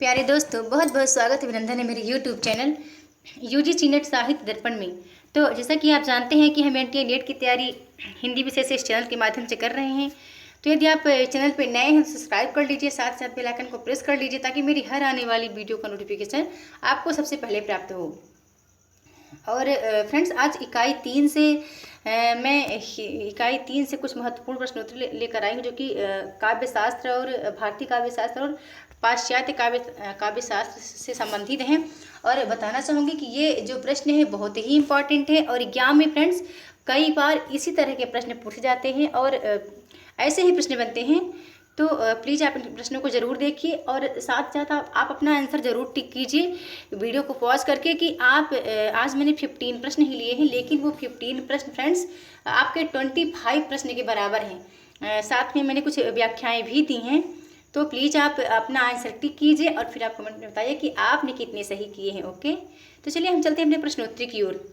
प्यारे दोस्तों, बहुत बहुत स्वागत अभिनंदन है मेरे यूट्यूब चैनल यूजीसी नेट साहित्य दर्पण में। तो जैसा कि आप जानते हैं कि हम एनटीए नेट की तैयारी हिंदी विषय से इस चैनल के माध्यम से कर रहे हैं। तो यदि आप चैनल पर नए हैं तो सब्सक्राइब कर लीजिए, साथ साथ बेल आइकन को प्रेस कर लीजिए ताकि मेरी हर आने वाली वीडियो का नोटिफिकेशन आपको सबसे पहले प्राप्त हो। और फ्रेंड्स, आज इकाई 3 से मैं इकाई 3 से कुछ महत्वपूर्ण प्रश्नोत्तरी लेकर आई हूँ, जो कि काव्यशास्त्र और भारतीय काव्यशास्त्र और पाश्चात्य काव्यशास्त्र से संबंधित हैं। और बताना चाहूँगी कि ये जो प्रश्न है बहुत ही इम्पॉर्टेंट है और एग्जाम में फ्रेंड्स कई बार इसी तरह के प्रश्न पूछे जाते हैं और ऐसे ही प्रश्न बनते हैं। तो प्लीज़ आप इन प्रश्नों को ज़रूर देखिए और साथ साथ आप अपना आंसर ज़रूर टिक कीजिए वीडियो को पॉज करके कि आप आज मैंने 15 प्रश्न ही लिए हैं, लेकिन वो 15 प्रश्न फ्रेंड्स आपके 25 प्रश्न के बराबर हैं। साथ में मैंने कुछ व्याख्याएं भी दी हैं। तो प्लीज़ आप अपना आंसर टिक कीजिए और फिर आप कमेंट में बताइए कि आपने कितने सही किए हैं। ओके, तो चलिए हम चलते हैं अपने प्रश्नोत्तरी की ओर।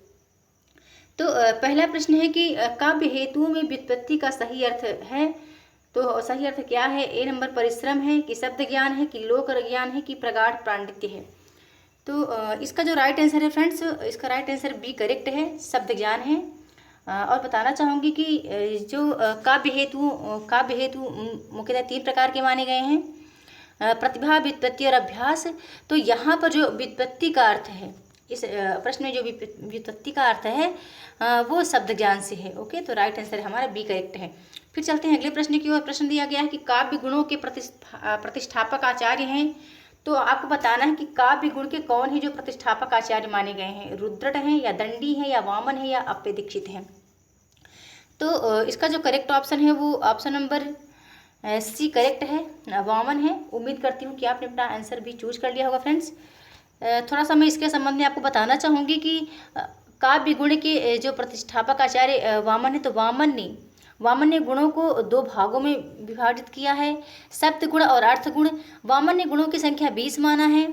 तो पहला प्रश्न है कि काव्य हेतुओं में व्युत्पत्ति का सही अर्थ है। तो सही अर्थ क्या है? ए नंबर परिश्रम है कि शब्द ज्ञान है कि लोक ज्ञान है कि प्रगाढ़ पांडित्य है। तो इसका जो राइट आंसर है फ्रेंड्स, इसका राइट आंसर बी करेक्ट है, शब्द ज्ञान है। और बताना चाहूँगी कि जो काव्य हेतु मुख्यतः 3 प्रकार के माने गए हैं, प्रतिभा, व्युत्पत्ति और अभ्यास। तो यहाँ पर जो व्युत्पत्ति का अर्थ है, इस प्रश्न में जो व्युत्पत्ति का अर्थ है वो शब्द ज्ञान से है। ओके, तो राइट आंसर हमारा बी करेक्ट है। फिर चलते हैं अगले प्रश्न की ओर। प्रश्न दिया गया है कि काव्य गुणों के प्रतिष्ठापक आचार्य हैं। तो आपको बताना है कि काव्य गुण के कौन है जो प्रतिष्ठापक आचार्य माने गए हैं। रुद्रट हैं या दंडी है या वामन है या अप्पे दीक्षित हैं। तो इसका जो करेक्ट ऑप्शन है वो ऑप्शन नंबर सी करेक्ट है, वामन है। उम्मीद करती हूँ कि आपने अपना आंसर भी चूज कर लिया होगा फ्रेंड्स। थोड़ा सा मैं इसके संबंध में आपको बताना चाहूँगी कि काव्य गुण के जो प्रतिष्ठापक आचार्य वामन है, तो वामन ने गुणों को 2 भागों में विभाजित किया है, शब्द गुण और अर्थ गुण। वामन ने गुणों की संख्या 20 माना है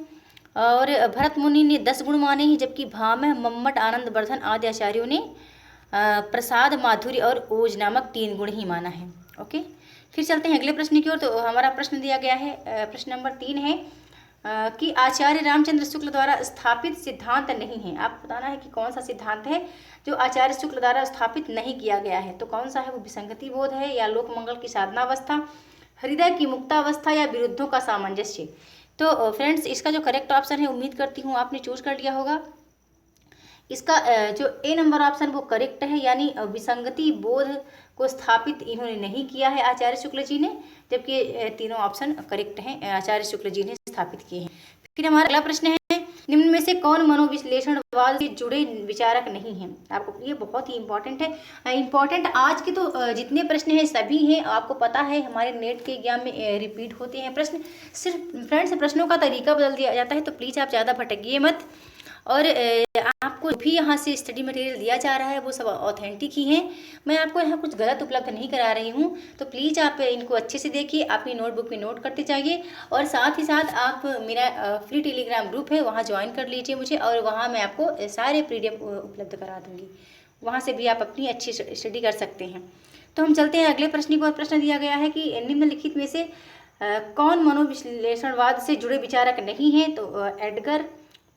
और भरत मुनि ने 10 गुण माने हैं, जबकि भामह, मम्मट, आनंद वर्धन आदि आचार्यों ने प्रसाद, माधुर्य और ओज नामक 3 गुण ही माना है। ओके, फिर चलते हैं अगले प्रश्न की ओर। तो हमारा प्रश्न दिया गया है, प्रश्न नंबर 3 है कि आचार्य रामचंद्र शुक्ल द्वारा स्थापित सिद्धांत नहीं है। आप बताना है कि कौन सा सिद्धांत है जो आचार्य शुक्ल द्वारा स्थापित नहीं किया गया है। तो कौन सा है वो? विसंगति बोध है या लोक मंगल की साधनावस्था, हृदय की मुक्तावस्था या विरुद्धों का सामंजस्य। तो फ्रेंड्स, इसका जो करेक्ट ऑप्शन है, उम्मीद करती हूँ आपने चूज कर लिया होगा। इसका जो ए नंबर ऑप्शन वो करेक्ट है, यानी विसंगति बोध को स्थापित इन्होंने नहीं किया है आचार्य शुक्ल जी ने, जबकि तीनों ऑप्शन करेक्ट हैं, आचार्य शुक्ल जी ने स्थापित किए हैं। फिर हमारा अगला प्रश्न है, निम्न में से कौन मनोविश्लेषणवाद से जुड़े विचारक नहीं हैं। आपको ये बहुत ही इंपॉर्टेंट है। इंपॉर्टेंट आज के तो जितने प्रश्न हैं सभी हैं, आपको पता है हमारे नेट के एग्जाम में रिपीट होते हैं प्रश्न। सिर्फ फ्रेंड्स प्रश्नों का तरीका बदल दिया जाता है, तो प्लीज़ आप ज़्यादा भटकिए मत। और आपको भी यहाँ से स्टडी मटेरियल दिया जा रहा है वो सब ऑथेंटिक ही हैं। मैं आपको यहाँ कुछ गलत उपलब्ध नहीं करा रही हूँ। तो प्लीज़ आप इनको अच्छे से देखिए, अपनी नोटबुक में नोट करते जाइए और साथ ही साथ आप मेरा फ्री टेलीग्राम ग्रुप है, वहाँ ज्वाइन कर लीजिए मुझे, और वहाँ मैं आपको सारे PDF उपलब्ध करा दूँगी। वहाँ से भी आप अपनी अच्छी स्टडी कर सकते हैं। तो हम चलते हैं अगले प्रश्न को। प्रश्न दिया गया है कि निम्नलिखित में से कौन मनोविश्लेषणवाद से जुड़े विचारक नहीं है। तो एडगर,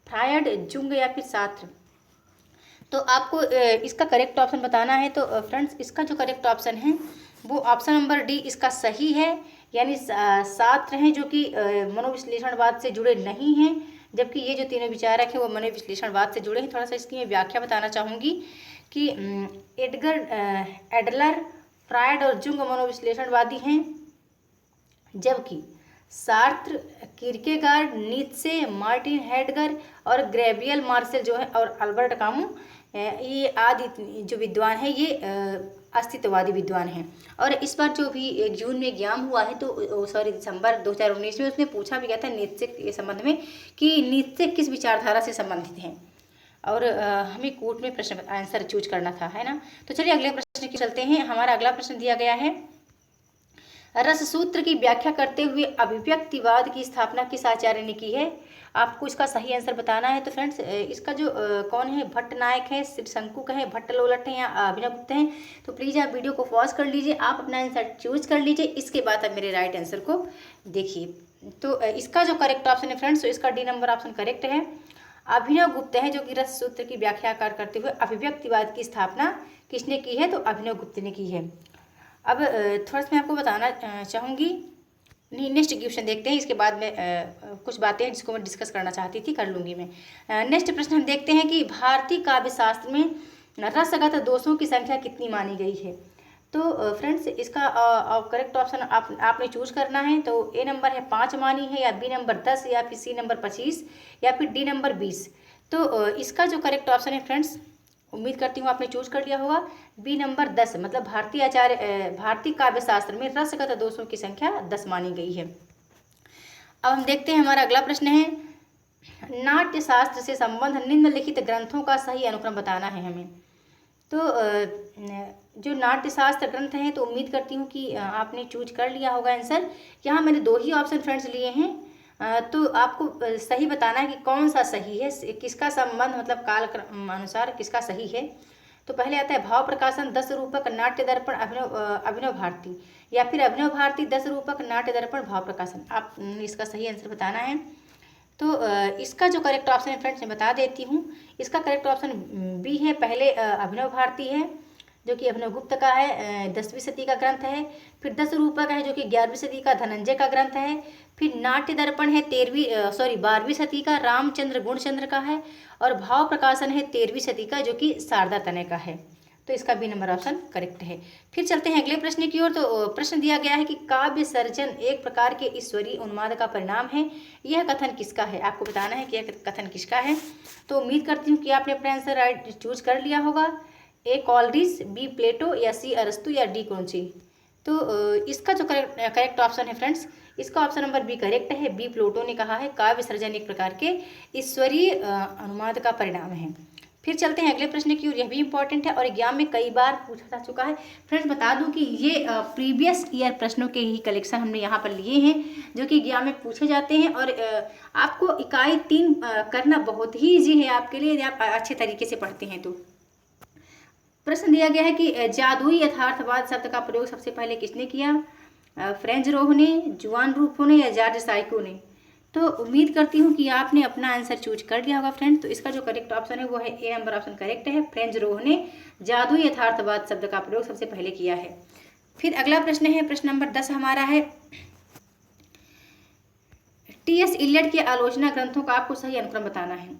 फ्रायड, जुंग या फिर सार्त्र। तो आपको इसका करेक्ट ऑप्शन बताना है। तो फ्रेंड्स, इसका जो करेक्ट ऑप्शन है वो ऑप्शन नंबर डी इसका सही है, यानी सार्त्र हैं जो कि मनोविश्लेषणवाद से जुड़े नहीं हैं, जबकि ये जो तीनों विचारक हैं वो मनोविश्लेषणवाद से जुड़े हैं। थोड़ा सा इसकी मैं व्याख्या बताना चाहूँगी कि एडलर, फ्रायड और जुंग मनोविश्लेषणवादी हैं, जबकि Sartre, Kierkegaard, Nietzsche, Martin Hedger और गैब्रियल मार्सेल जो है और अल्बर्ट कामू, ये आदि जो विद्वान हैं ये अस्तित्ववादी विद्वान हैं। और इस बार जो भी 1 जून में एग्जाम हुआ है, तो दिसंबर 2019 में उसने पूछा भी गया था नीत्शे के संबंध में कि नीत्शे किस विचारधारा से संबंधित हैं, और हमें कोर्ट में प्रश्न आंसर चूज करना था, है ना। तो चलिए अगले प्रश्न की चलते हैं। हमारा अगला प्रश्न दिया गया है, रस सूत्र की व्याख्या करते हुए अभिव्यक्तिवाद की स्थापना किस आचार्य ने की है। आपको इसका सही आंसर बताना है। तो फ्रेंड्स, इसका जो कौन है, भट्ट नायक है, शंकुक है, भट्ट लोलट है या अभिनवगुप्त हैं। तो प्लीज़ आप वीडियो को पॉज कर लीजिए, आप अपना आंसर चूज कर लीजिए, इसके बाद आप मेरे राइट आंसर को देखिए। तो इसका जो करेक्ट ऑप्शन है फ्रेंड्स, तो इसका डी नंबर ऑप्शन करेक्ट है। अभिनव गुप्त है जो कि रस सूत्र की व्याख्याकार करते हुए अभिव्यक्तिवाद की स्थापना किसने की है, तो अभिनव गुप्त ने की है। अब थोड़ा सा मैं आपको बताना चाहूँगी, नहीं नेक्स्ट क्वेश्चन देखते हैं, इसके बाद में कुछ बातें हैं जिसको मैं डिस्कस करना चाहती थी, कर लूँगी मैं। नेक्स्ट प्रश्न हम देखते हैं कि भारतीय काव्य शास्त्र में रसगत दोषों की संख्या कितनी मानी गई है। तो फ्रेंड्स इसका करेक्ट ऑप्शन आपने चूज करना है। तो ए नंबर है 5 मानी है, या बी नंबर 10, या फिर सी नंबर 25, या फिर डी नंबर 20। तो इसका जो करेक्ट ऑप्शन है फ्रेंड्स, उम्मीद करती हूँ आपने चूज कर लिया होगा, बी नंबर 10, मतलब भारतीय काव्य शास्त्र में रसगत दोषों की संख्या 10 मानी गई है। अब हम देखते हैं, हमारा अगला प्रश्न है, नाट्य शास्त्र से संबंध निम्नलिखित ग्रंथों का सही अनुक्रम बताना है हमें। तो जो नाट्य शास्त्र ग्रंथ हैं, तो उम्मीद करती हूँ कि आपने चूज कर लिया होगा आंसर। यहाँ मैंने 2 ही ऑप्शन फ्रेंड्स लिए हैं, तो आपको सही बताना है कि कौन सा सही है, किसका संबंध मतलब काल अनुसार किसका सही है। तो पहले आता है भाव प्रकाशन 10 रूपक नाट्य दर्पण अभिनव भारती, या फिर अभिनव भारती 10 रूपक नाट्य दर्पण भाव प्रकाशन। आप इसका सही आंसर बताना है। तो इसका जो करेक्ट ऑप्शन है फ्रेंड्स मैं बता देती हूँ, इसका करेक्ट ऑप्शन बी है। पहले अभिनव भारती है जो कि अभिनव गुप्त का है, 10वीं सदी का ग्रंथ है। फिर 10 रूपक है जो कि 11वीं सदी का धनंजय का ग्रंथ है। फिर नाट्य दर्पण है 12वीं सदी का रामचंद्र गुणचंद्र का है। और भाव प्रकाशन है 13वीं सदी का जो कि शारदा तनय का है। तो इसका बी नंबर ऑप्शन करेक्ट है। फिर चलते हैं अगले प्रश्न की ओर। तो प्रश्न दिया गया है कि काव्य सर्जन एक प्रकार के ईश्वरीय उन्माद का परिणाम है, यह कथन किसका है। आपको बताना है कि यह कथन किसका है। तो उम्मीद करती हूँ कि आपने अपना आंसर राइट चूज कर लिया होगा। ए कॉलरिज, बी प्लेटो, या सी अरस्तु, या डी कौनसी। तो इसका जो करेक्ट ऑप्शन है फ्रेंड्स, इसका ऑप्शन नंबर बी करेक्ट है। बी प्लेटो ने कहा है काव्य सर्जन एक प्रकार के ईश्वरीय अनुमाद का परिणाम है। फिर चलते हैं अगले प्रश्न की ओर। यह भी इंपॉर्टेंट है और एग्जाम में कई बार पूछा जा चुका है। फ्रेंड्स बता दूं कि ये प्रीवियस ईयर प्रश्नों के ही कलेक्शन हमने यहाँ पर लिए हैं जो कि एग्जाम में पूछे जाते हैं। और आपको इकाई 3 करना बहुत ही ईजी है आपके लिए, यदि आप अच्छे तरीके से पढ़ते हैं तो। प्रश्न दिया गया है कि जादुई यथार्थवाद शब्द का प्रयोग सबसे पहले किसने किया। फ्रेंच रोह ने, जुआन रूफो ने, या जॉर्ज साइको ने। तो उम्मीद करती हूँ कि आपने अपना आंसर चूज कर लिया होगा फ्रेंड्स। तो इसका जो करेक्ट ऑप्शन है वो है ए नंबर ऑप्शन करेक्ट है। फ्रेंच रोह ने जादुई यथार्थवाद शब्द का प्रयोग सबसे पहले किया है। फिर अगला प्रश्न है, प्रश्न नंबर 10 हमारा है, टी.एस. इलियट के आलोचना ग्रंथों का आपको सही अनुक्रम बताना है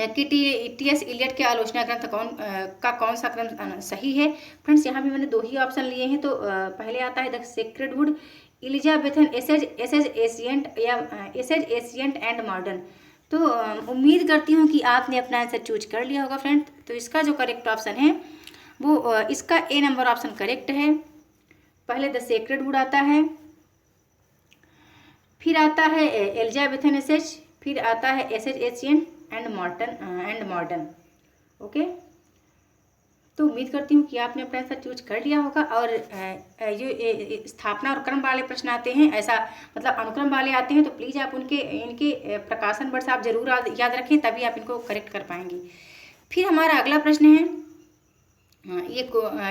कि टी.एस. इलियट के आलोचना ग्रंथ कौन सा क्रम सही है। फ्रेंड्स यहाँ भी मैंने 2 ही ऑप्शन लिए हैं। तो पहले आता है the sacred wood, Elizabethan essays ancient, या एसेज एशियंट एंड मॉडर्न। तो उम्मीद करती हूँ कि आपने अपना आंसर चूज कर लिया होगा फ्रेंड्स। तो इसका जो करेक्ट ऑप्शन है वो इसका ए नंबर ऑप्शन करेक्ट है। पहले द सेक्रेड वुड आता है, फिर आता है एलिजाबेथन एसेज, फिर आता है essays ancient and modern. Okay, तो उम्मीद करती हूँ कि आपने अपना आंसर चूज कर लिया होगा। और जो स्थापना और क्रम वाले प्रश्न आते हैं, ऐसा मतलब अनुक्रम वाले आते हैं, तो प्लीज़ आप इनके प्रकाशन वर्ष आप जरूर याद रखें, तभी आप इनको करेक्ट कर पाएंगे। फिर हमारा अगला प्रश्न है,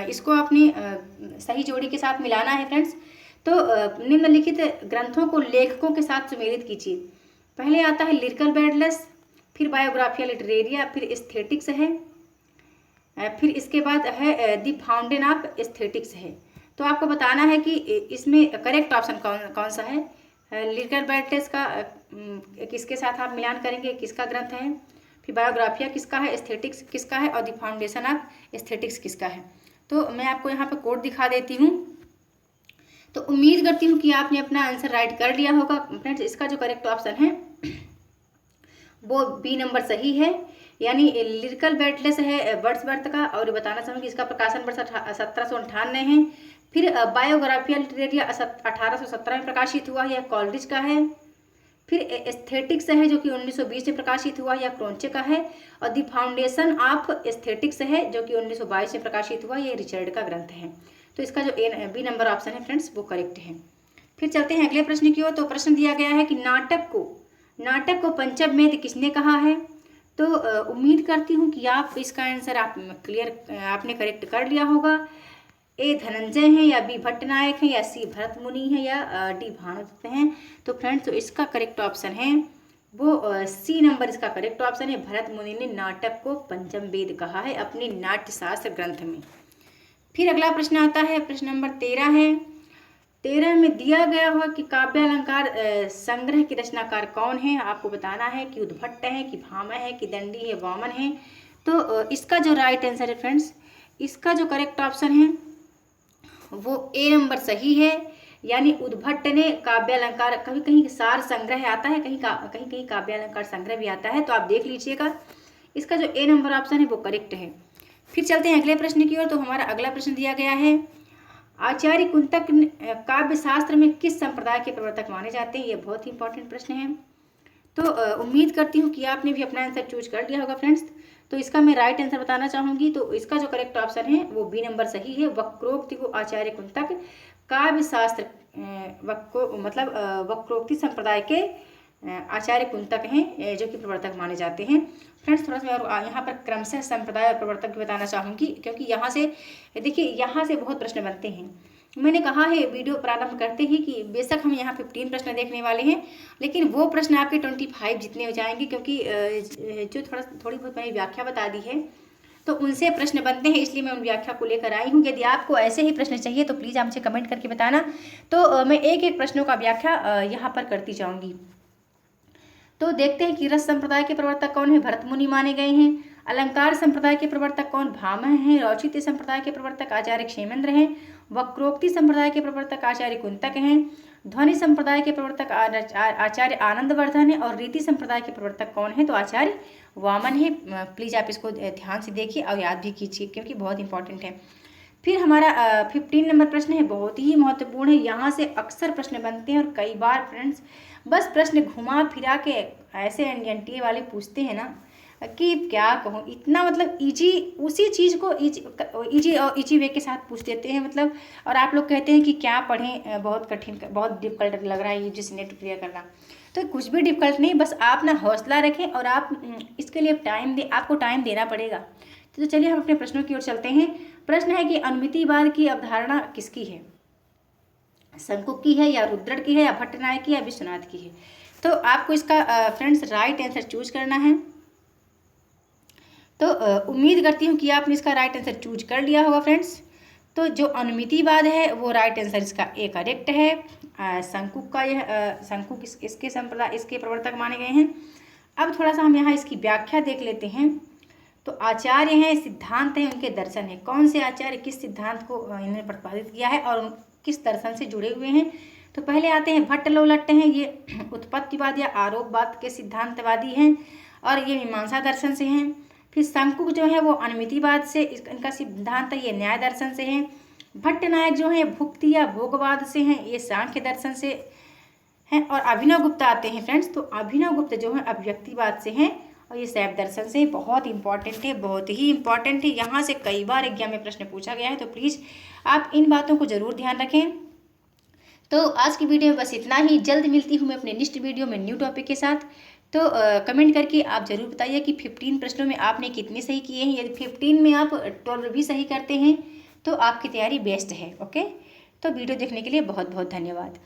इसको आपने सही जोड़ी के साथ मिलाना है फ्रेंड्स। तो निम्नलिखित ग्रंथों को लेखकों के साथ सुमेलित कीजिए। पहले आता है लिरिकल बैडलेस, फिर बायोग्राफिया लिटरेरिया, फिर एस्थेटिक्स है, फिर इसके बाद है द फाउंटेन ऑफ एस्थेटिक्स है। तो आपको बताना है कि इसमें करेक्ट ऑप्शन कौन सा है। लिरिकल बैडलेस का किसके साथ आप मिलान करेंगे, किसका ग्रंथ है। फिर बायोग्राफिया किसका है, एस्थेटिक्स किसका है, और द फाउंडेशन ऑफ एस्थेटिक्स किसका है। तो मैं आपको यहाँ पे कोड दिखा देती हूँ। तो उम्मीद करती हूँ कि आपने अपना आंसर राइट कर लिया होगा फ्रेंड्स। इसका जो करेक्ट ऑप्शन है वो बी नंबर सही है, यानी लिरिकल बैडलेस है वर्ड्सवर्थ का। और बताना चाहूँगी इसका प्रकाशन वर्ष 1798 है। फिर बायोग्राफिया लिटरेरिया 1817 में प्रकाशित हुआ, यह कॉलरिज का है। फिर एस्थेटिक्स है जो कि 1920 में प्रकाशित हुआ, यह क्रोंचे का है। और द फाउंडेशन ऑफ एस्थेटिक्स है जो कि 1922 में प्रकाशित हुआ, यह रिचर्ड का ग्रंथ है। तो इसका जो बी नंबर ऑप्शन है फ्रेंड्स वो करेक्ट है। फिर चलते हैं अगले प्रश्न की ओर। तो प्रश्न दिया गया है कि नाटक को पंचमेध किसने कहा है। तो उम्मीद करती हूँ कि आप इसका आंसर आपने करेक्ट कर लिया होगा। ए धनंजय हैं या बी भट्टनायक हैं या सी भरत मुनि हैं या डी भानुदत्त हैं। तो फ्रेंड्स तो इसका करेक्ट ऑप्शन है वो सी नंबर इसका करेक्ट ऑप्शन है। भरत मुनि ने नाटक को पंचम वेद कहा है अपने नाट्यशास्त्र ग्रंथ में। फिर अगला प्रश्न आता है, प्रश्न नंबर 13 है। 13 में दिया गया हुआ कि काव्यालंकार संग्रह के रचनाकार कौन है। आपको बताना है कि उद्भट है कि भामा है कि दंडी है वामन है। तो इसका जो राइट आंसर है फ्रेंड्स, इसका जो करेक्ट ऑप्शन है वो ए नंबर सही है। यानी उद्भट ने काव्यालंकार, कभी कहीं सार संग्रह आता है, कहीं कहीं काव्यालंकार संग्रह भी आता है, तो आप देख लीजिएगा। इसका जो ए नंबर ऑप्शन है वो करेक्ट है। फिर चलते हैं अगले प्रश्न की ओर। तो हमारा अगला प्रश्न दिया गया है, आचार्य कुंतक काव्य शास्त्र में किस संप्रदाय के प्रवर्तक माने जाते हैं। ये बहुत ही इंपॉर्टेंट प्रश्न है। तो उम्मीद करती हूँ कि आपने भी अपना आंसर चूज कर लिया होगा फ्रेंड्स। तो इसका मैं राइट आंसर बताना चाहूँगी। तो इसका जो करेक्ट ऑप्शन है वो बी नंबर सही है। वक्रोक्ति को आचार्य कुंतक काव्य शास्त्र वक्रोक्ति संप्रदाय के आचार्य कुंतक हैं जो कि प्रवर्तक माने जाते हैं। फ्रेंड्स थोड़ा सा मैं यहाँ पर क्रमशः संप्रदाय और प्रवर्तक भी बताना चाहूँगी, क्योंकि यहाँ से देखिए यहाँ से बहुत प्रश्न बनते हैं। मैंने कहा है वीडियो प्रारंभ करते ही कि बेशक हम यहाँ 15 प्रश्न देखने वाले हैं, लेकिन वो प्रश्न आपके 25 जितने हो जाएंगे, क्योंकि जो थोड़ी बहुत मैंने व्याख्या बता दी है तो उनसे प्रश्न बनते हैं, इसलिए मैं उन व्याख्या को लेकर आई हूँ। यदि आपको ऐसे ही प्रश्न चाहिए तो प्लीज़ आप मुझे कमेंट करके बताना। तो मैं एक एक प्रश्नों का व्याख्या यहाँ पर करती जाऊँगी। तो देखते हैं कि रस संप्रदाय के प्रवर्तक कौन है, भरत मुनि माने गए हैं। अलंकार संप्रदाय के प्रवर्तक कौन, भामा हैं। औचित्य संप्रदाय के प्रवर्तक आचार्य क्षेमेंद्र हैं। वक्रोक्ति संप्रदाय के प्रवर्तक आचार्य कुंतक हैं। ध्वनि संप्रदाय के प्रवर्तक आचार्य आनंदवर्धन है। और रीति संप्रदाय के प्रवर्तक कौन है, तो आचार्य वामन है। प्लीज़ आप इसको ध्यान से देखिए और याद भी कीजिए, क्योंकि बहुत इंपॉर्टेंट है। फिर हमारा 15 नंबर प्रश्न है, बहुत ही महत्वपूर्ण है। यहाँ से अक्सर प्रश्न बनते हैं और कई बार फ्रेंड्स बस प्रश्न घुमा फिरा के ऐसे एनडीए वाले पूछते हैं ना कि क्या कहूँ, इतना मतलब इजी, उसी चीज़ को इजी वे के साथ पूछ देते हैं मतलब। और आप लोग कहते हैं कि क्या पढ़ें, बहुत कठिन, बहुत डिफिकल्ट लग रहा है यूजीसी नेट क्लियर करना। तो कुछ भी डिफिकल्ट नहीं, बस आप ना हौसला रखें और आप इसके लिए आपको टाइम देना पड़ेगा। तो चलिए हम अपने प्रश्नों की ओर चलते हैं। प्रश्न है कि अनुमितिवाद की अवधारणा किसकी है, शंकुक की है या रुद्रट की है या भट्टनायक की या विश्वनाथ की है। तो आपको इसका फ्रेंड्स राइट आंसर चूज करना है। तो उम्मीद करती हूँ कि आपने इसका राइट आंसर चूज कर लिया होगा फ्रेंड्स। तो जो अनुमितिवाद है वो राइट आंसर इसका ए करेक्ट है। शंकुक का यह शंकुक इसके प्रवर्तक माने गए हैं। अब थोड़ा सा हम यहाँ इसकी व्याख्या देख लेते हैं। तो आचार्य हैं, सिद्धांत हैं, उनके दर्शन हैं। कौन से आचार्य किस सिद्धांत को इन्होंने प्रतिपादित किया है और किस दर्शन से जुड़े हुए हैं। तो पहले आते हैं भट्ट लोलट्ट हैं, ये उत्पत्तिवाद या आरोपवाद के सिद्धांतवादी हैं और ये मीमांसा दर्शन से हैं। फिर शंकुक जो है वो अनुमितिवाद से, इनका सिद्धांत है, ये न्याय दर्शन से हैं। भट्टनायक जो है भुक्ति या भोगवाद से हैं, ये सांख्य दर्शन से हैं। और अभिनव गुप्त आते हैं फ्रेंड्स, तो अभिनव गुप्त जो है अभिव्यक्तिवाद से हैं और ये शैव दर्शन से। बहुत इंपॉर्टेंट है, बहुत ही इंपॉर्टेंट है। यहाँ से कई बार एग्जाम में प्रश्न पूछा गया है, तो प्लीज़ आप इन बातों को ज़रूर ध्यान रखें। तो आज की वीडियो में बस इतना ही। जल्द मिलती हूँ मैं अपने नेक्स्ट वीडियो में न्यू टॉपिक के साथ। तो कमेंट करके आप ज़रूर बताइए कि 15 प्रश्नों में आपने कितने सही किए हैं। यदि 15 में आप 12 भी सही करते हैं तो आपकी तैयारी बेस्ट है। ओके, तो वीडियो देखने के लिए बहुत बहुत धन्यवाद।